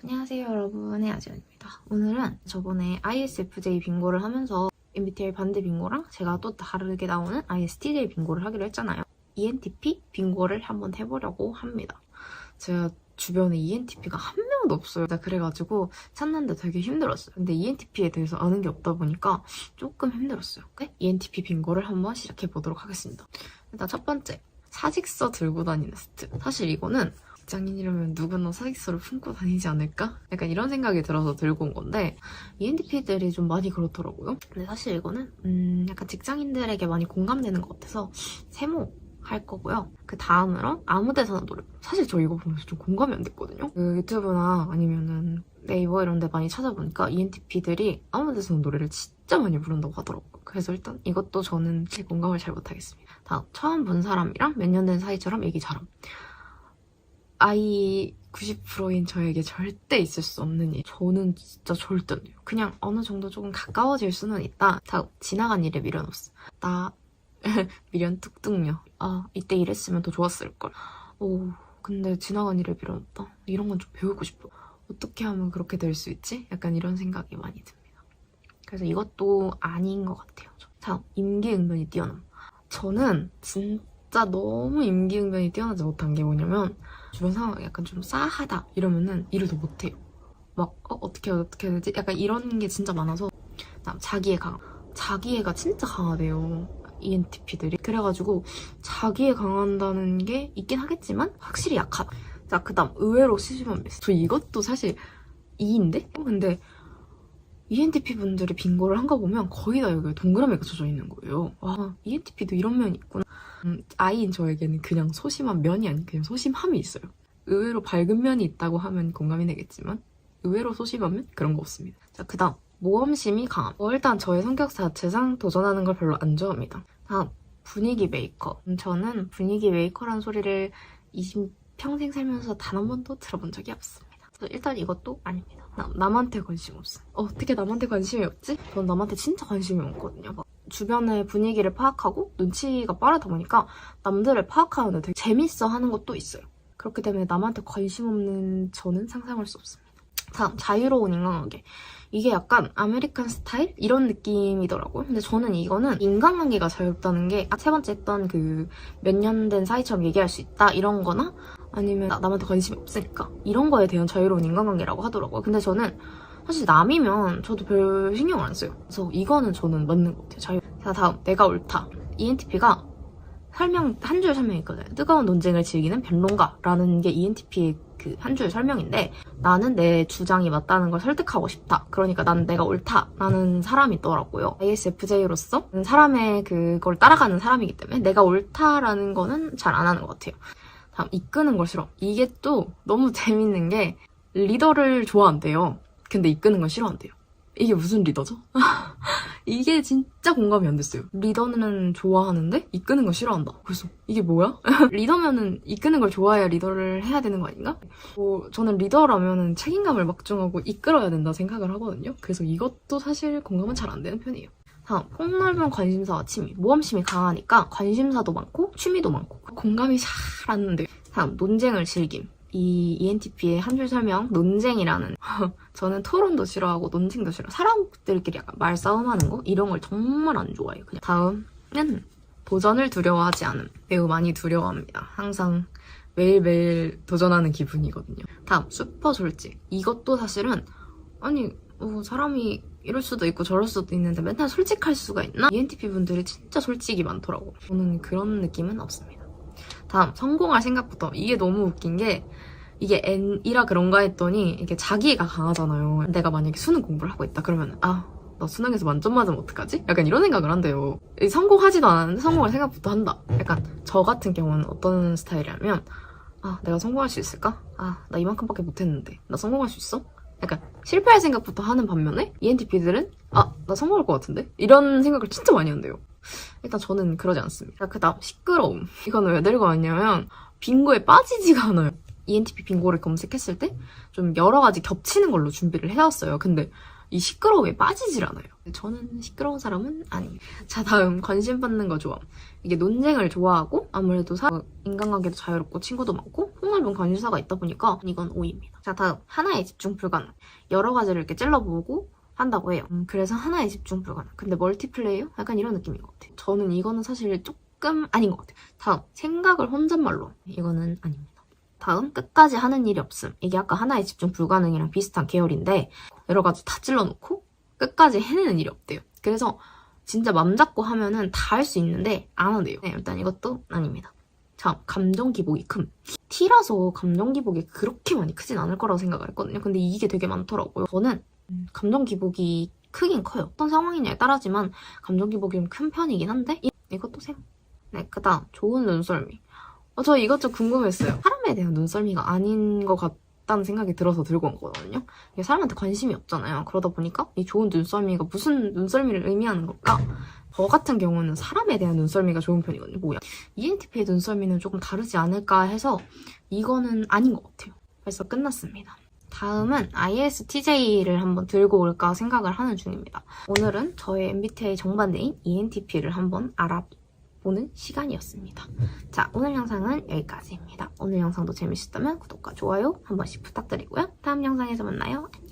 안녕하세요 여러분, 해아지연입니다. 오늘은 저번에 ISFJ 빙고를 하면서 MBTI 반대 빙고랑 제가 또 다르게 나오는 ISTJ 빙고를 하기로 했잖아요. ENTP 빙고를 한번 해보려고 합니다. 제가 주변에 ENTP가 한 명도 없어요. 그래가지고 찾는데 되게 힘들었어요. 근데 ENTP에 대해서 아는 게 없다 보니까 조금 힘들었어요. ENTP 빙고를 한번 시작해보도록 하겠습니다. 일단 첫 번째, 사직서 들고 다니는 스트. 사실 이거는 직장인이라면 누구나 사직서를 품고 다니지 않을까? 약간 이런 생각이 들어서 들고 온 건데 ENTP들이 좀 많이 그렇더라고요. 근데 사실 이거는 약간 직장인들에게 많이 공감되는 것 같아서 세모 할 거고요. 그 다음으로 아무 데서나 노래. 사실 저 이거 보면서 좀 공감이 안 됐거든요. 그 유튜브나 아니면은 네이버 이런 데 많이 찾아보니까 ENTP들이 아무 데서나 노래를 진짜 많이 부른다고 하더라고요. 그래서 일단 이것도 저는 제 공감을 잘 못하겠습니다. 다음, 처음 본 사람이랑 몇 년 된 사이처럼 얘기 잘함. I 90%인 저에게 절대 있을 수 없는 일. 저는 진짜 절대 안 돼요. 그냥 어느 정도 조금 가까워질 수는 있다. 다음, 지나간 일에 미련 없어. 나 미련 뚝뚝녀. 아, 이때 이랬으면 더 좋았을걸. 오, 근데 지나간 일에 미련 없다. 이런 건 좀 배우고 싶어. 어떻게 하면 그렇게 될 수 있지? 약간 이런 생각이 많이 듭니다. 그래서 이것도 아닌 것 같아요. 다음, 임기응변이 뛰어남. 저는 진짜 너무 임기응변이 뛰어나지 못한 게 뭐냐면 주변 상황이 약간 좀 싸하다 이러면은 일을 더 못해요. 막 어떻게 해야 되지? 약간 이런 게 진짜 많아서. 다음, 자기애 강함. 자기애가 진짜 강하대요. ENTP들이. 그래가지고 자기애 강한다는 게 있긴 하겠지만 확실히 약하다. 자, 그 다음 의외로 시시만 미스. 저 이것도 사실 2인데? 근데 ENTP 분들이 빙고를 한 거 보면 거의 다 여기 동그라미가 쳐져 있는 거예요. 와, ENTP도 이런 면이 있구나. I인 저에게는 그냥 소심한 면이 아닌 그냥 소심함이 있어요. 의외로 밝은 면이 있다고 하면 공감이 되겠지만 의외로 소심하면 그런 거 없습니다. 자, 그 다음 모험심이 강함. 일단 저의 성격 자체상 도전하는 걸 별로 안 좋아합니다. 다음, 분위기 메이커. 저는 분위기 메이커라는 소리를 평생 살면서 단 한 번도 들어본 적이 없습니다. 그래서 일단 이것도 아닙니다. 남한테 관심 없어. 어떻게 남한테 관심이 없지? 전 남한테 진짜 관심이 많거든요. 주변의 분위기를 파악하고 눈치가 빠르다 보니까 남들을 파악하는데 되게 재밌어 하는 것도 있어요. 그렇기 때문에 남한테 관심 없는 저는 상상할 수 없습니다. 다음, 자유로운 인간관계. 이게 약간 아메리칸 스타일? 이런 느낌이더라고요. 근데 저는 이거는 인간관계가 자유롭다는 게 세 번째 했던 그 몇 년 된 사이처럼 얘기할 수 있다 이런 거나 아니면 남한테 관심이 없으니까 이런 거에 대한 자유로운 인간관계라고 하더라고요. 근데 저는 사실 남이면 저도 별 신경을 안 써요. 그래서 이거는 저는 맞는 것 같아요. 자, 다음, 내가 옳다. ENTP가 한 줄 설명이거든요. 뜨거운 논쟁을 즐기는 변론가라는 게 ENTP의 그 한 줄 설명인데 나는 내 주장이 맞다는 걸 설득하고 싶다. 그러니까 나는 내가 옳다라는 사람이 있더라고요. ISFJ로서 사람의 그걸 따라가는 사람이기 때문에 내가 옳다라는 거는 잘 안 하는 것 같아요. 다음, 이끄는 걸 싫어. 이게 또 너무 재밌는 게 리더를 좋아한대요. 근데 이끄는 걸 싫어한대요. 이게 무슨 리더죠? 이게 진짜 공감이 안 됐어요. 리더는 좋아하는데 이끄는 걸 싫어한다. 그래서 이게 뭐야? 리더면은 이끄는 걸 좋아해야 리더를 해야 되는 거 아닌가? 저는 리더라면은 책임감을 막중하고 이끌어야 된다 생각을 하거든요. 그래서 이것도 사실 공감은 잘 안 되는 편이에요. 다음, 폭넓은 관심사와 취미. 모험심이 강하니까 관심사도 많고 취미도 많고 공감이 잘 안 돼요. 다음, 논쟁을 즐김. 이 ENTP의 한 줄 설명, 논쟁이라는 저는 토론도 싫어하고 논쟁도 싫어. 사람들끼리 약간 말싸움하는 거 이런 걸 정말 안 좋아해요. 그냥. 다음은 도전을 두려워하지 않음. 매우 많이 두려워합니다. 항상 매일매일 도전하는 기분이거든요. 다음, 슈퍼 솔직. 이것도 사실은 아니 사람이 이럴 수도 있고 저럴 수도 있는데 맨날 솔직할 수가 있나? ENTP 분들이 진짜 솔직이 많더라고. 저는 그런 느낌은 없습니다. 다음, 성공할 생각부터. 이게 너무 웃긴 게 이게 N이라 그런가 했더니 이게 자기애가 강하잖아요. 내가 만약에 수능 공부를 하고 있다 그러면 나 수능에서 만점 맞으면 어떡하지? 약간 이런 생각을 한대요. 성공하지도 않았는데 성공할 생각부터 한다. 약간 저 같은 경우는 어떤 스타일이냐면 내가 성공할 수 있을까? 나 이만큼밖에 못했는데 나 성공할 수 있어? 약간 실패할 생각부터 하는 반면에 ENTP들은 나 성공할 것 같은데? 이런 생각을 진짜 많이 한대요. 일단 저는 그러지 않습니다. 그 다음, 시끄러움. 이거는 왜 들고 왔냐면 빙고에 빠지지가 않아요. ENTP 빙고를 검색했을 때 좀 여러 가지 겹치는 걸로 준비를 해왔어요. 근데 이 시끄러움에 빠지질 않아요. 저는 시끄러운 사람은 아니에요. 자, 다음, 관심 받는 거 좋아함. 이게 논쟁을 좋아하고 아무래도 인간관계도 자유롭고 친구도 많고 폭넓은 관심사가 있다 보니까 이건 O입니다. 자, 다음 하나에 집중 불가능. 여러 가지를 이렇게 찔러보고 한다고 해요. 그래서 하나에 집중 불가능. 근데 멀티플레이어? 약간 이런 느낌인 것 같아요. 저는 이거는 사실 조금 아닌 것 같아요. 다음 생각을 혼잣말로. 이거는 아닙니다. 다음 끝까지 하는 일이 없음. 이게 아까 하나에 집중 불가능이랑 비슷한 계열인데 여러 가지 다 찔러놓고 끝까지 해내는 일이 없대요. 그래서 진짜 맘 잡고 하면은 다 할 수 있는데 안 한대요. 네, 일단 이것도 아닙니다. 자, 감정 기복이 큼. T라서 감정 기복이 그렇게 많이 크진 않을 거라고 생각을 했거든요. 근데 이게 되게 많더라고요. 저는 감정 기복이 크긴 커요. 어떤 상황이냐에 따라지만 감정 기복이 좀 큰 편이긴 한데 이것도 생. 네, 그다음 좋은 눈썰미. 저 이것 좀 궁금했어요. 사람에 대한 눈썰미가 아닌 것 같다는 생각이 들어서 들고 온 거거든요. 이게 사람한테 관심이 없잖아요. 그러다 보니까 이 좋은 눈썰미가 무슨 눈썰미를 의미하는 걸까? 저 같은 경우는 사람에 대한 눈썰미가 좋은 편이거든요. 뭐야? ENTP의 눈썰미는 조금 다르지 않을까 해서 이거는 아닌 것 같아요. 벌써 끝났습니다. 다음은 ISTJ를 한번 들고 올까 생각을 하는 중입니다. 오늘은 저의 MBTI 정반대인 ENTP를 한번 알아보는 시간이었습니다. 자, 오늘 영상은 여기까지입니다. 오늘 영상도 재밌었다면 구독과 좋아요 한 번씩 부탁드리고요. 다음 영상에서 만나요. 안녕.